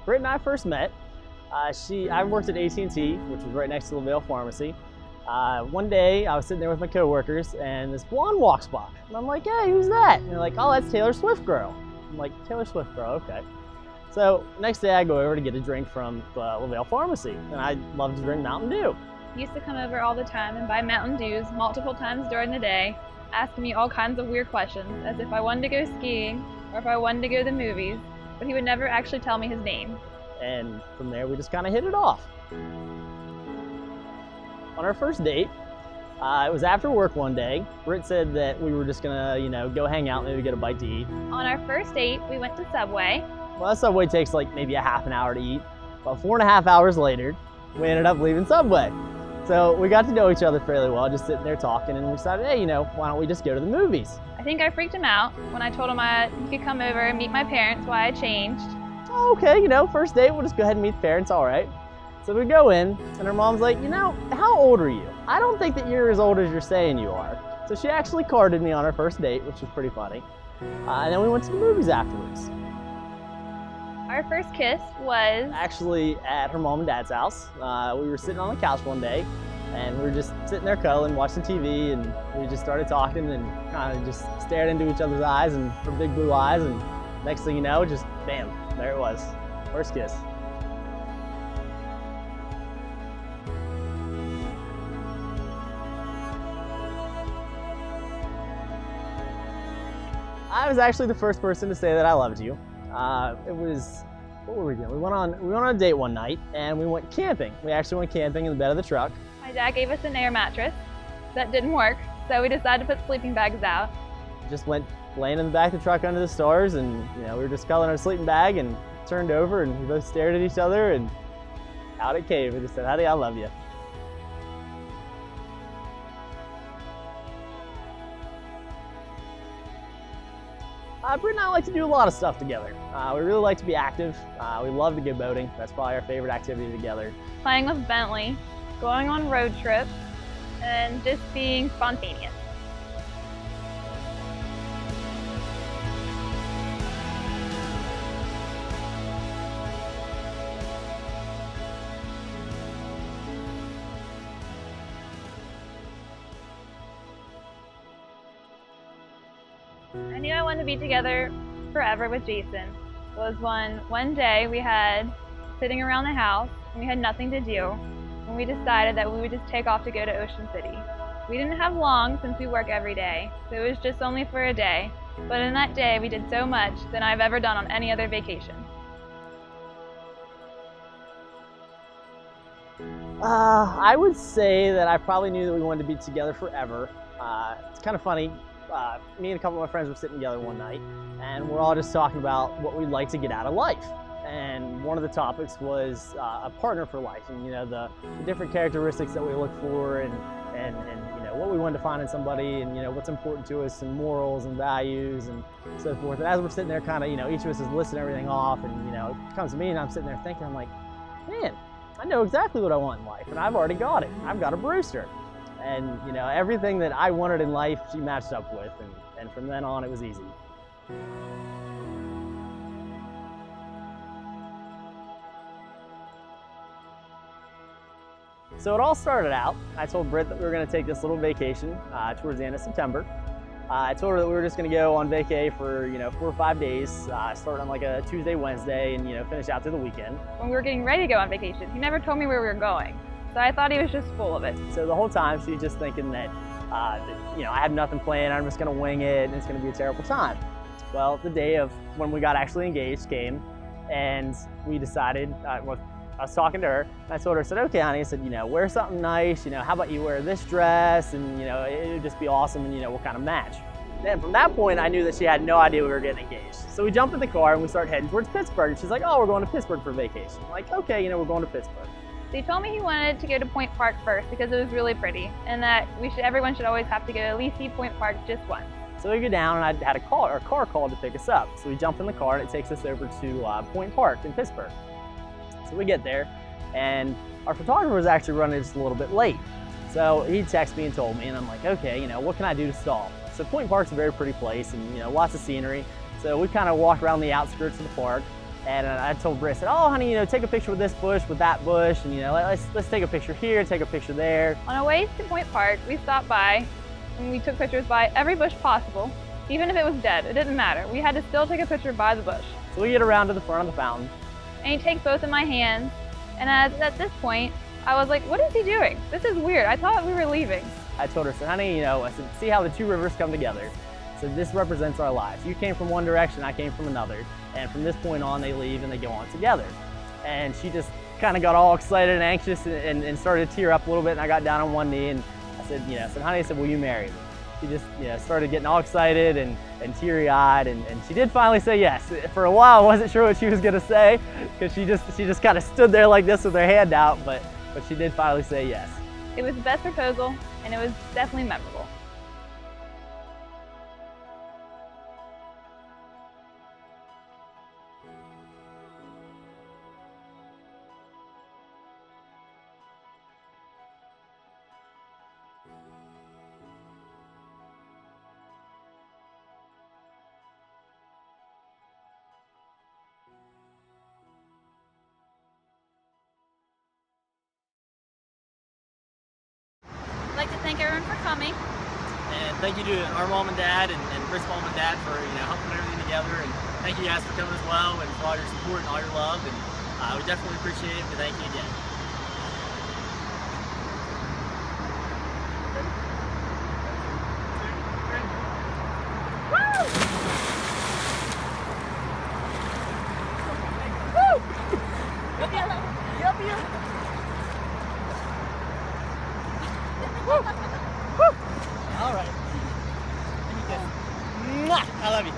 Britt and I first met. I worked at AT&T, which was right next to LaVale Pharmacy. One day I was sitting there with my coworkers and this blonde walks by. And I'm like, hey, who's that? And they're like, oh, that's Taylor Swift girl. I'm like, Taylor Swift girl, okay. So next day I go over to get a drink from the LaVale Pharmacy, and I love to drink Mountain Dew. He used to come over all the time and buy Mountain Dews multiple times during the day, asking me all kinds of weird questions, as if I wanted to go skiing or if I wanted to go to the movies, but he would never actually tell me his name. And from there we just kind of hit it off. On our first date, it was after work one day. Britt said that we were just gonna, go hang out, maybe get a bite to eat. On our first date, we went to Subway. Well, that Subway takes like maybe a half an hour to eat. About 4.5 hours later, we ended up leaving Subway. So we got to know each other fairly well, just sitting there talking, and we decided, hey, why don't we just go to the movies? I think I freaked him out when I told him he could come over and meet my parents while I changed. Oh, okay, first date, we'll just go ahead and meet the parents, all right. So we go in, and her mom's like, how old are you? I don't think that you're as old as you're saying you are. So she actually carded me on our first date, which was pretty funny. And then we went to the movies afterwards. Our first kiss was actually at her mom and dad's house. We were sitting on the couch one day, and we were just sitting there cuddling, watching TV, and we just started talking and kind of just stared into each other's eyes and her big blue eyes, and next thing you know, just bam, there it was. First kiss. I was actually the first person to say that I loved you. What were we doing? We went on a date one night and we went camping. We actually went camping in the bed of the truck. My dad gave us an air mattress. That didn't work, so we decided to put sleeping bags out. Just went laying in the back of the truck under the stars, and we were just cuddling our sleeping bag and turned over and we both stared at each other, and out it came. We just said, honey, I love you. Britt and I like to do a lot of stuff together. We really like to be active. We love to go boating. That's probably our favorite activity together. Playing with Bentley, going on road trips, and just being spontaneous. I knew I wanted to be together forever with Jason. It was one day we had sitting around the house and we had nothing to do, and we decided that we would just take off to go to Ocean City. We didn't have long since we work every day, so it was just only for a day. But in that day we did so much than I've ever done on any other vacation. I would say that I probably knew that we wanted to be together forever. It's kind of funny. Me and a couple of my friends were sitting together one night, and we're all just talking about what we'd like to get out of life. And one of the topics was a partner for life, and the different characteristics that we look for, and what we wanted to find in somebody, and what's important to us, and morals and values and so forth. And as we're sitting there, kind of each of us is listing everything off, and it comes to me, and I'm sitting there thinking, I'm like, man, I know exactly what I want in life, and I've already got it. I've got a Brewster. And everything that I wanted in life, she matched up with, and from then on, it was easy. So it all started out, I told Britt that we were going to take this little vacation towards the end of September. I told her that we were just going to go on vacay for 4 or 5 days, start on like a Tuesday, Wednesday, and finish out through the weekend. When we were getting ready to go on vacation, he never told me where we were going. So I thought he was just full of it. So the whole time she's just thinking that, I had nothing planned, I'm just gonna wing it, and it's gonna be a terrible time. Well, the day of when we got actually engaged came, and we decided, I was talking to her, and I told her, I said, okay, honey, I said, wear something nice, how about you wear this dress, and it would just be awesome, and we'll kind of match. Then from that point, I knew that she had no idea we were getting engaged. So we jumped in the car and we started heading towards Pittsburgh, and she's like, oh, we're going to Pittsburgh for vacation. I'm like, okay, we're going to Pittsburgh. So he told me he wanted to go to Point Park first because it was really pretty, and that everyone should always have to go to at least see Point Park just once. So we go down, and I had a car called to pick us up. So we jump in the car, and it takes us over to Point Park in Pittsburgh. So we get there, and our photographer was actually running just a little bit late. So he texted me and told me, and I'm like, okay, what can I do to stall? So Point Park's a very pretty place, and lots of scenery. So we kind of walked around the outskirts of the park, and I told Britt, I said, "Oh, honey, take a picture with this bush, with that bush, and let's take a picture here, take a picture there." On our way to Point Park, we stopped by and we took pictures by every bush possible, even if it was dead. It didn't matter. We had to still take a picture by the bush. So we get around to the front of the fountain, and he takes both of my hands, and at this point, I was like, "What is he doing? This is weird. I thought we were leaving." I told her, I said, "Honey, I said, see how the two rivers come together. So this represents our lives. You came from one direction, I came from another. And from this point on, they leave and they go on together." And she just kind of got all excited and anxious and started to tear up a little bit. And I got down on one knee and I said, "Honey," I said, "will you marry me?" She just, started getting all excited and teary-eyed, and she did finally say yes. For a while, I wasn't sure what she was gonna say, because she just kind of stood there like this with her hand out, but she did finally say yes. It was the best proposal, and it was definitely memorable. I'd like to thank everyone for coming. And thank you to our mom and dad and Britt's mom and dad for helping everything together. And thank you guys for coming as well, and for all your support and all your love. And we definitely appreciate it. But thank you again. All right. I love you.